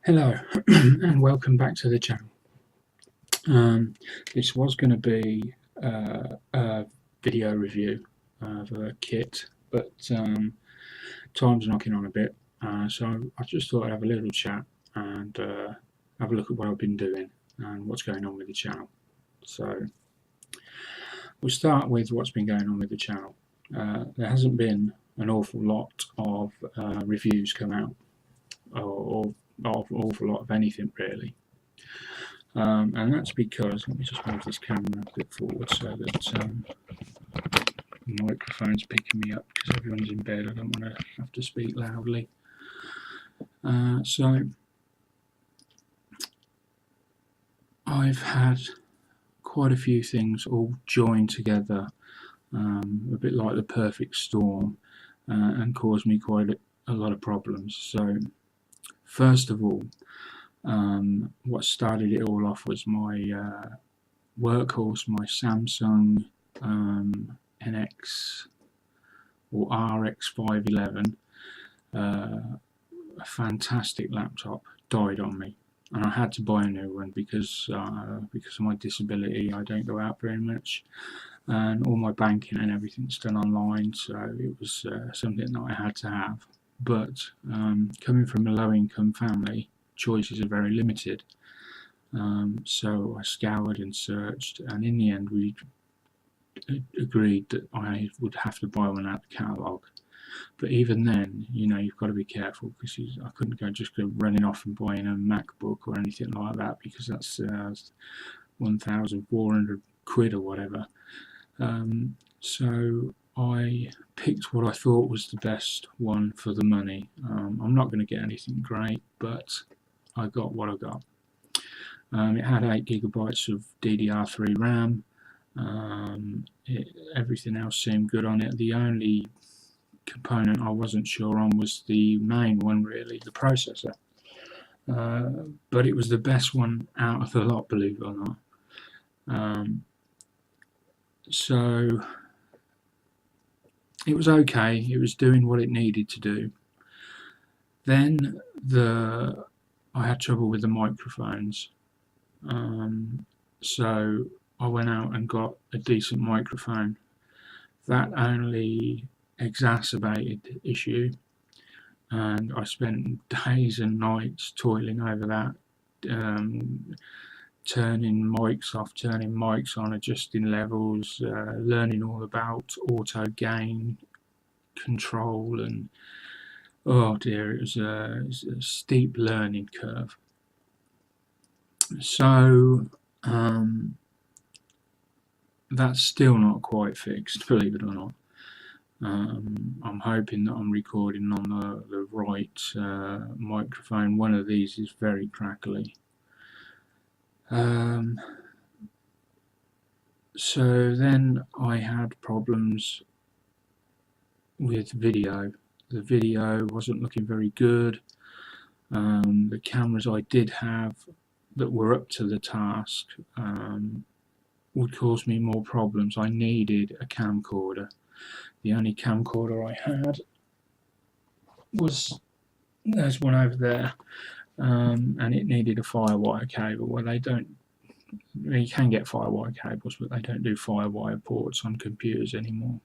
Hello and welcome back to the channel. This was going to be a video review of a kit, but time's knocking on a bit, so I just thought I'd have a little chat and have a look at what I've been doing and what's going on with the channel. So we'll start with what's been going on with the channel. There hasn't been an awful lot of reviews come out, or awful lot of anything really, and that's because, let me just move this camera a bit forward so that the microphone's picking me up because everyone's in bed. I don't want to have to speak loudly. So I've had quite a few things all joined together, a bit like the perfect storm, and caused me quite a lot of problems. So first of all, what started it all off was my workhorse, my Samsung NX or RX 511, a fantastic laptop, died on me, and I had to buy a new one because of my disability. I don't go out very much, and all my banking and everything's done online, so it was something that I had to have. But coming from a low-income family, choices are very limited, so I scoured and searched, and in the end we agreed that I would have to buy one out of the catalogue. But even then, you know, you've got to be careful, because I couldn't just go running off and buying a MacBook or anything like that, because that's 1,400 quid or whatever. So I picked what I thought was the best one for the money. I'm not going to get anything great, but I got what I got. It had 8GB of DDR3 RAM. Everything else seemed good on it. The only component I wasn't sure on was the main one, really, the processor. But it was the best one out of the lot, believe it or not. So it was okay, it was doing what it needed to do. Then I had trouble with the microphones, so I went out and got a decent microphone. That only exacerbated the issue, and I spent days and nights toiling over that, turning mics off, turning mics on, adjusting levels, learning all about auto gain control, and oh dear, it was a steep learning curve. So that's still not quite fixed, believe it or not. I'm hoping that I'm recording on the right microphone. One of these is very crackly. So then I had problems with video. The video wasn't looking very good. The cameras I did have that were up to the task would cause me more problems. I needed a camcorder. The only camcorder I had was, there's one over there, and it needed a firewire cable. Well, they don't, you can get firewire cables, but they don't do firewire ports on computers anymore.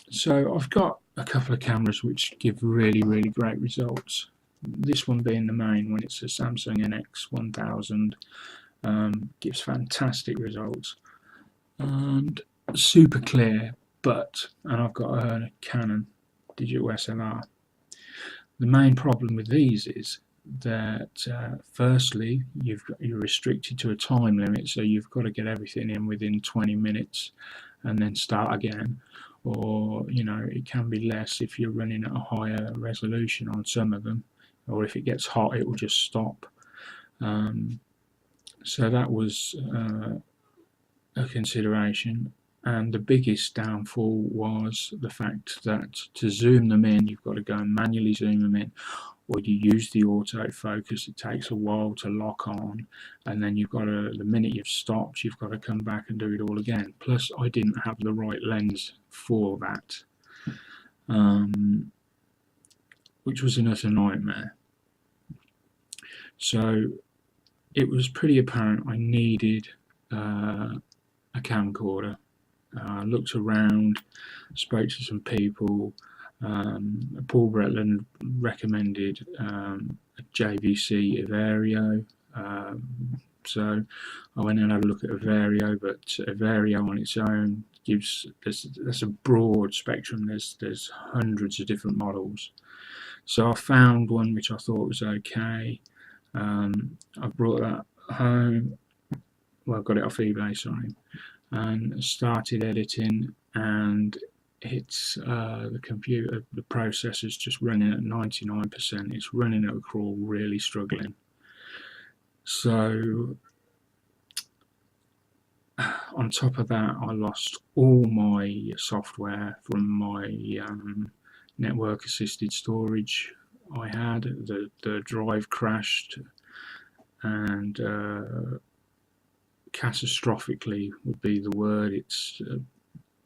So I've got a couple of cameras which give really great results. This one being the main one, it's a Samsung NX 1000, gives fantastic results and super clear, and I've got a Canon digital SLR. The main problem with these is that firstly you're restricted to a time limit, so you've got to get everything in within 20 minutes and then start again, or you know, it can be less if you're running at a higher resolution on some of them, or if it gets hot it will just stop. So that was a consideration, and the biggest downfall was the fact that to zoom them in you've got to go and manually zoom them in, or you use the autofocus. It takes a while to lock on, and then you've got to, the minute you've stopped, you've got to come back and do it all again. Plus I didn't have the right lens for that. which was an utter nightmare. So it was pretty apparent I needed a camcorder. I looked around, spoke to some people. Paul Bretland recommended a JVC Vario, so I went and had a look at a Vario, but a Vario on its own gives there's a broad spectrum. There's hundreds of different models. So I found one which I thought was okay. I brought that home. Well, I got it off eBay, sorry, and started editing, and it's the computer, the processor's just running at 99%. It's running at a crawl, really struggling. So on top of that, I lost all my software from my network assisted storage I had. The drive crashed, and catastrophically would be the word. It's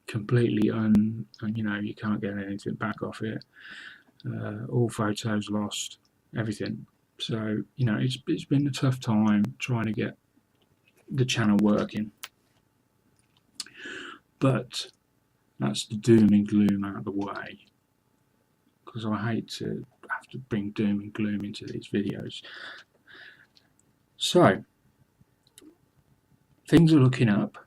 completely you can't get anything back off it. All photos lost, everything. So it's been a tough time trying to get the channel working, but that's the doom and gloom out of the way, because I hate to have to bring doom and gloom into these videos. So things are looking up.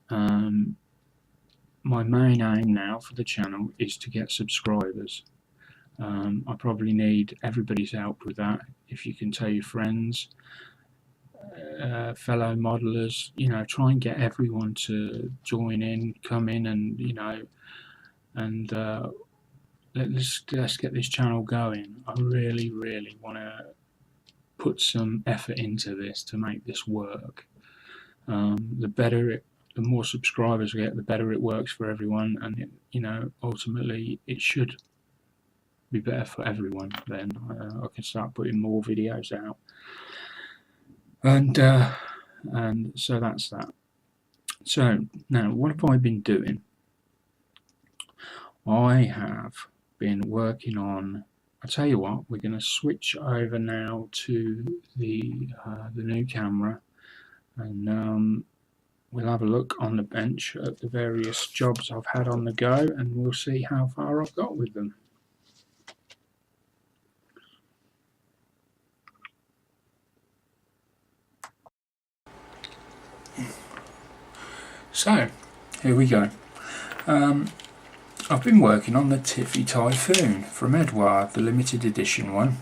My main aim now for the channel is to get subscribers. I probably need everybody's help with that. If you can tell your friends, fellow modelers, try and get everyone to join in, come in, and and let's get this channel going. I really want to put some effort into this to make this work. The more subscribers we get, the better it works for everyone, and ultimately it should be better for everyone. Then I can start putting more videos out, and so that's that. So now, what have I been doing? I have been working on. I tell you what, we're going to switch over now to the new camera, and we'll have a look on the bench at the various jobs I've had on the go, and we'll see how far I've got with them. So, here we go. I've been working on the Tiffy Typhoon from Edouard, the limited edition one.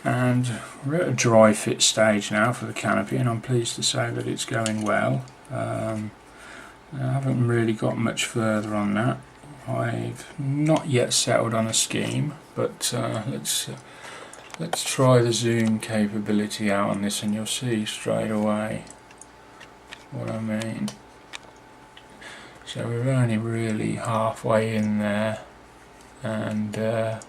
And we're at a dry fit stage now for the canopy, and I'm pleased to say that it's going well. I haven't really got much further on that. I've not yet settled on a scheme, but let's try the zoom capability out on this, and you'll see straight away what I mean. So we're only really halfway in there, and I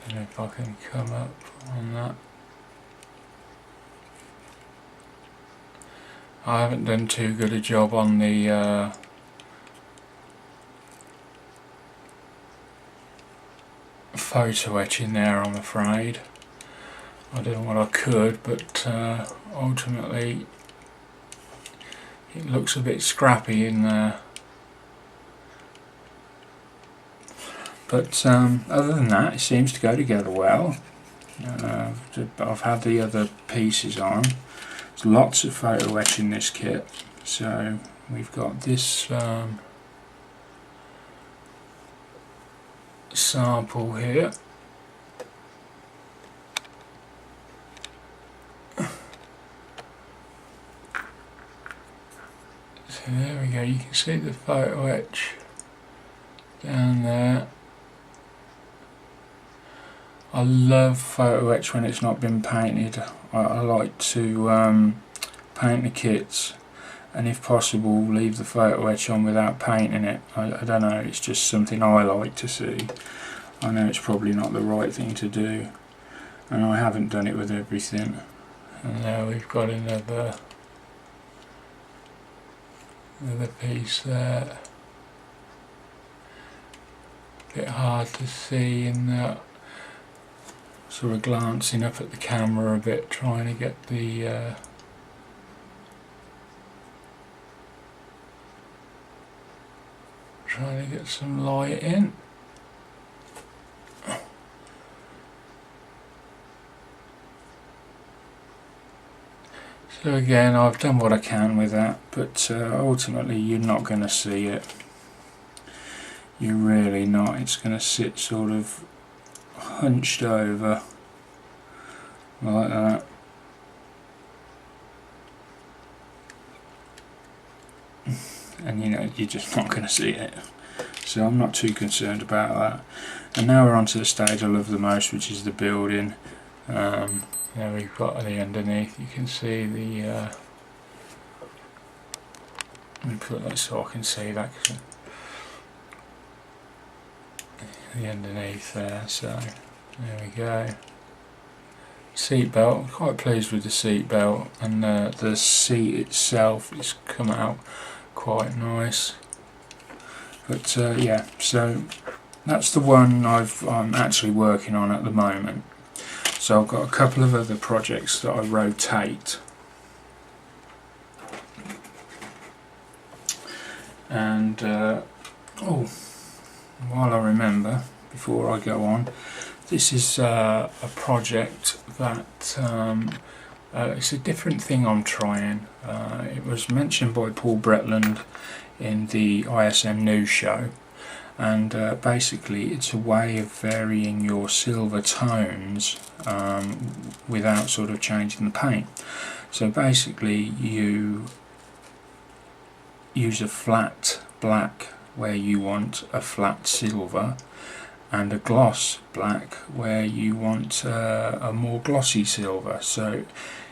don't know if I can come up on that. I haven't done too good a job on the photo etching there, I'm afraid. I did what I could, but ultimately it looks a bit scrappy in there. But other than that, it seems to go together well. I've had the other pieces on. There's lots of photo etch in this kit. So we've got this sample here. So there we go, you can see the photo etch down there. I love photo etch when it's not been painted. I like to paint the kits, and if possible leave the photo etch on without painting it. I don't know, it's just something I like to see. I know it's probably not the right thing to do, and I haven't done it with everything. And now we've got another piece there. bit hard to see in the sort of glancing up at the camera a bit, trying to get the trying to get some light in. So again, I've done what I can with that, but ultimately you're not going to see it. You're really not. It's going to sit sort of hunched over like that. And you know, you're just not going to see it. So I'm not too concerned about that. And now we're on to the stage I love the most, which is the building. There we've got the underneath. You can see the let me put that so I can see that, the underneath there. So there we go. Seat belt. Quite pleased with the seat belt, and the seat itself has come out quite nice. But yeah, so that's the one I'm actually working on at the moment. So I've got a couple of other projects that I rotate, and oh, while I remember, before I go on, this is a project that it's a different thing I'm trying. It was mentioned by Paul Bretland in the ISM News show, and basically it's a way of varying your silver tones without sort of changing the paint. So basically you use a flat black where you want a flat silver, and a gloss black where you want a more glossy silver. So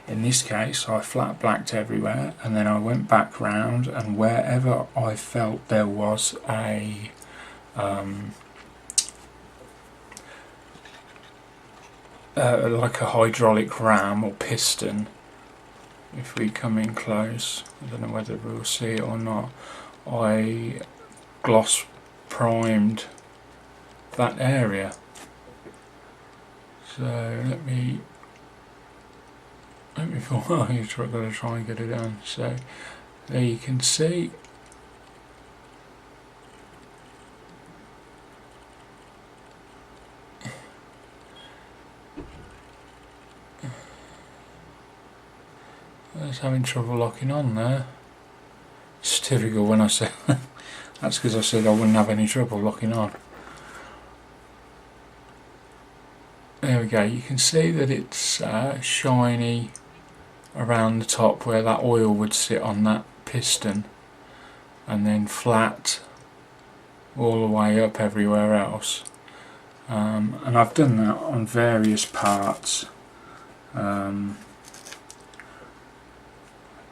in this case I flat blacked everywhere, and then I went back round, and wherever I felt there was a like a hydraulic ram or piston, if we come in close, I don't know whether we'll see it or not, I gloss primed that area. So let me I'm going to try and get it done. So there you can see I was having trouble locking on there. It's typical when I say that's because I said I wouldn't have any trouble locking on. There we go. You can see that it's shiny around the top where that oil would sit on that piston, and then flat all the way up everywhere else. And I've done that on various parts.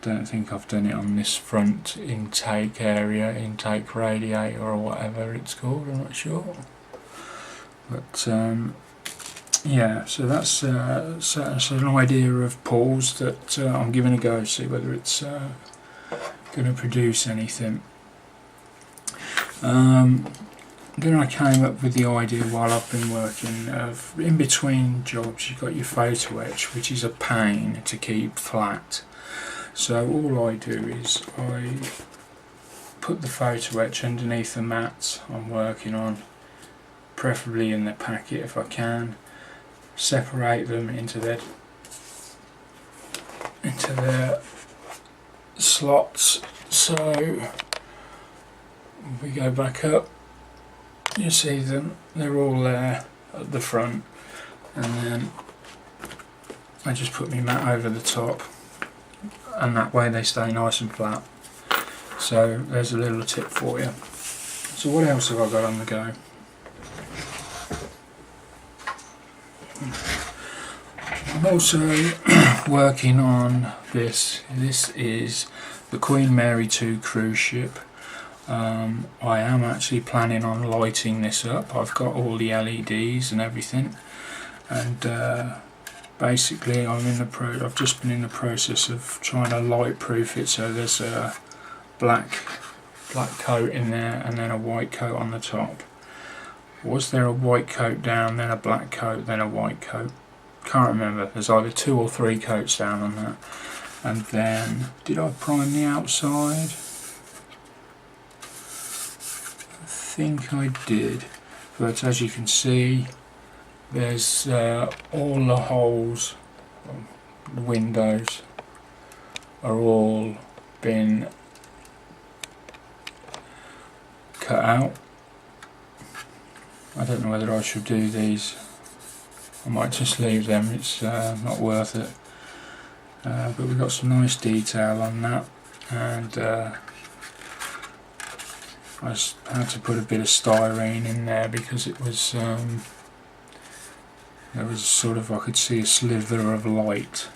Don't think I've done it on this front intake area, intake radiator or whatever it's called, I'm not sure. But yeah, so that's an idea of Paul's that I'm giving a go, see whether it's going to produce anything. Then I came up with the idea while I've been working of, in between jobs you've got your photo etch, which is a pain to keep flat. So all I do is I put the photo etch underneath the mats I'm working on, preferably in the packet if I can, separate them into their slots. So if we go back up, you see them, they're all there at the front, and then I just put my mat over the top, and that way they stay nice and flat. So there's a little tip for you. So what else have I got on the go? I'm also working on this. This is the Queen Mary 2 cruise ship. I am actually planning on lighting this up. I've got all the LEDs and everything, and basically I've just been in the process of trying to light proof it, so there's a black coat in there and then a white coat on the top. Was there a white coat down, then a black coat, then a white coat? Can't remember. There's either 2 or 3 coats down on that. And then, did I prime the outside? I think I did. But as you can see, there's all the holes, the windows are all been cut out. I don't know whether I should do these. I might just leave them, it's not worth it. But we've got some nice detail on that, and I just had to put a bit of styrene in there because it was there was sort of, I could see a sliver of light,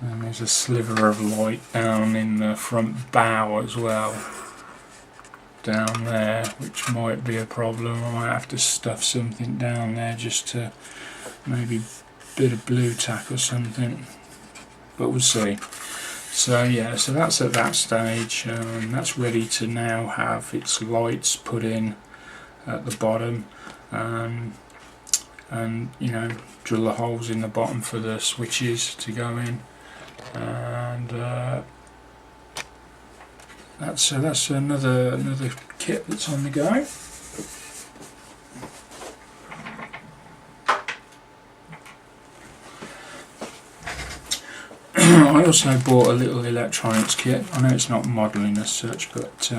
and there's a sliver of light down in the front bow as well, down there, which might be a problem. I might have to stuff something down there just to maybe a bit of blue tack or something, but we'll see. So yeah, so that's at that stage. That's ready to now have its lights put in at the bottom, and you know, drill the holes in the bottom for the switches to go in, and that's another kit that's on the go. I also bought a little electronics kit. I know it's not modelling as such, but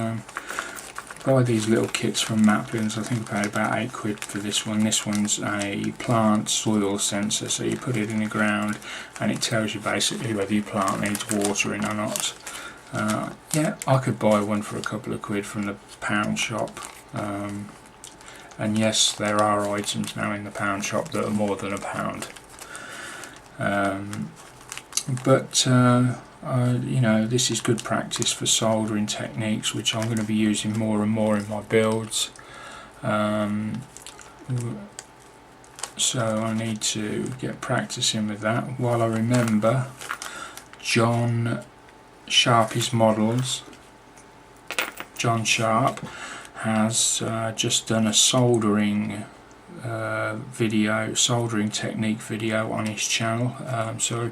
buy these little kits from Maplins. I think I paid about £8 for this one. This one's a plant soil sensor, so you put it in the ground and it tells you basically whether your plant needs watering or not. Yeah, I could buy one for a couple of quid from the pound shop, and yes, there are items now in the pound shop that are more than £1. But you know, this is good practice for soldering techniques, which I'm going to be using more and more in my builds. So I need to get practicing with that. While I remember, John Sharp's models, John Sharp has just done a soldering video, soldering technique video on his channel. So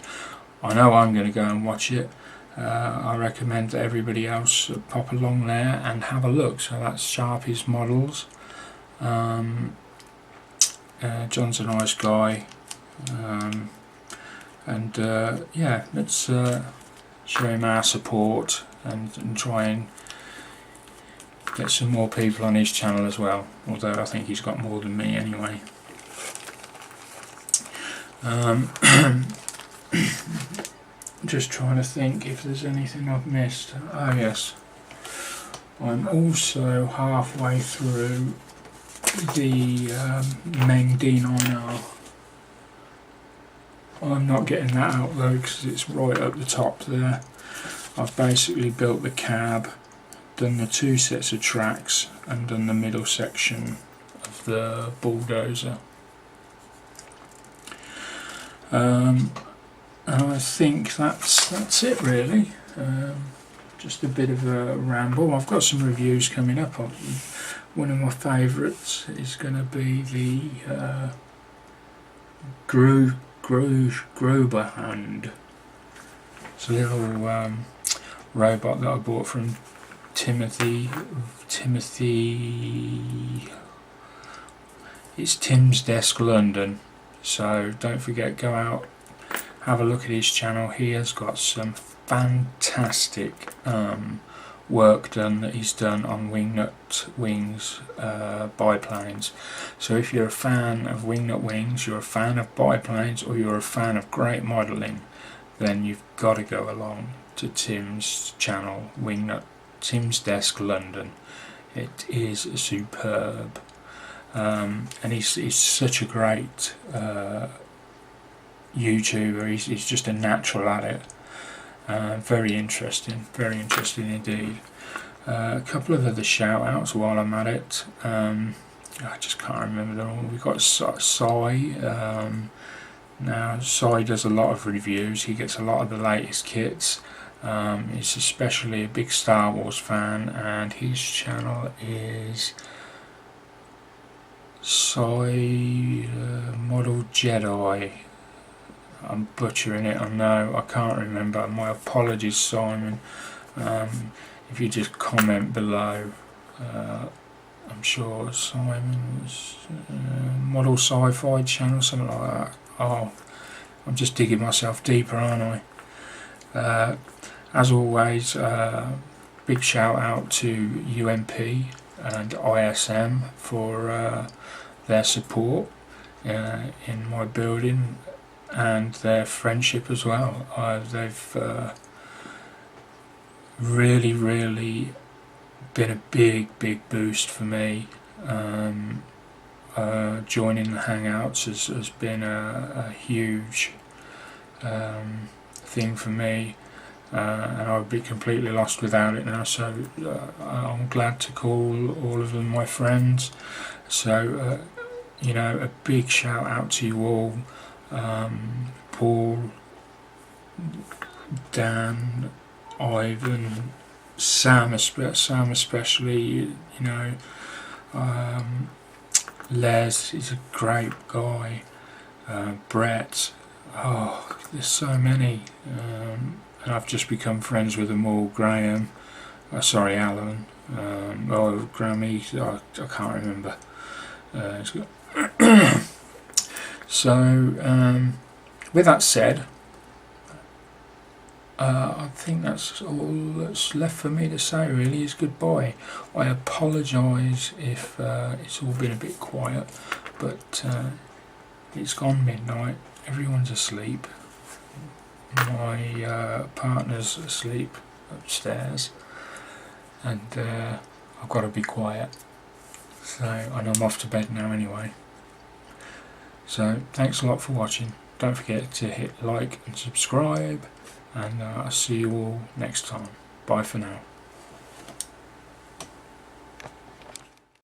I know I'm going to go and watch it. I recommend that everybody else pop along there and have a look. So that's Sharp's models. John's a nice guy, and yeah, let's show him our support and try and get some more people on his channel as well, although I think he's got more than me anyway. Just trying to think if there's anything I've missed. Oh yes, I'm also halfway through the Meng D9R. I'm not getting that out though because it's right up the top there. I've basically built the cab, done the 2 sets of tracks, and done the middle section of the bulldozer. And I think that's it really. Just a bit of a ramble. I've got some reviews coming up. One of my favourites is going to be the Gruber Hand. It's a little robot that I bought from Timothy. It's Tim's Desk London. So don't forget, go out, have a look at his channel. He has got some fantastic work done that he's done on wingnut wings biplanes. So if you're a fan of wingnut wings, you're a fan of biplanes, or you're a fan of great modelling, then you've got to go along to Tim's channel, Tim's Desk London. It is superb, and he's such a great YouTuber. He's just a natural at it. Very interesting indeed. A couple of other shout outs while I'm at it. I just can't remember them all. We've got Sai. Now Sai does a lot of reviews. He gets a lot of the latest kits. He's especially a big Star Wars fan, and his channel is Model Jedi. I'm butchering it, I know, I can't remember. My apologies, Simon. If you just comment below, I'm sure Simon's Model Sci-Fi channel, something like that. Oh, I'm just digging myself deeper, aren't I? As always, big shout out to UMP and ISM for their support in my building and their friendship as well. They've really been a big boost for me. Joining the Hangouts has been a huge thing for me, and I would be completely lost without it now, so I'm glad to call all of them my friends. So you know, a big shout out to you all, Paul, Dan, Ivan, Sam especially, you know, Les, he's a great guy, Brett, oh, there's so many, and I've just become friends with them all. Graham, sorry, Alan, Grammy, I can't remember. So, with that said, I think that's all that's left for me to say really is goodbye. I apologise if it's all been a bit quiet, but it's gone midnight, everyone's asleep, my partner's asleep upstairs, and I've got to be quiet, so, and I'm off to bed now anyway. So thanks a lot for watching, don't forget to hit like and subscribe, and I'll see you all next time. Bye for now.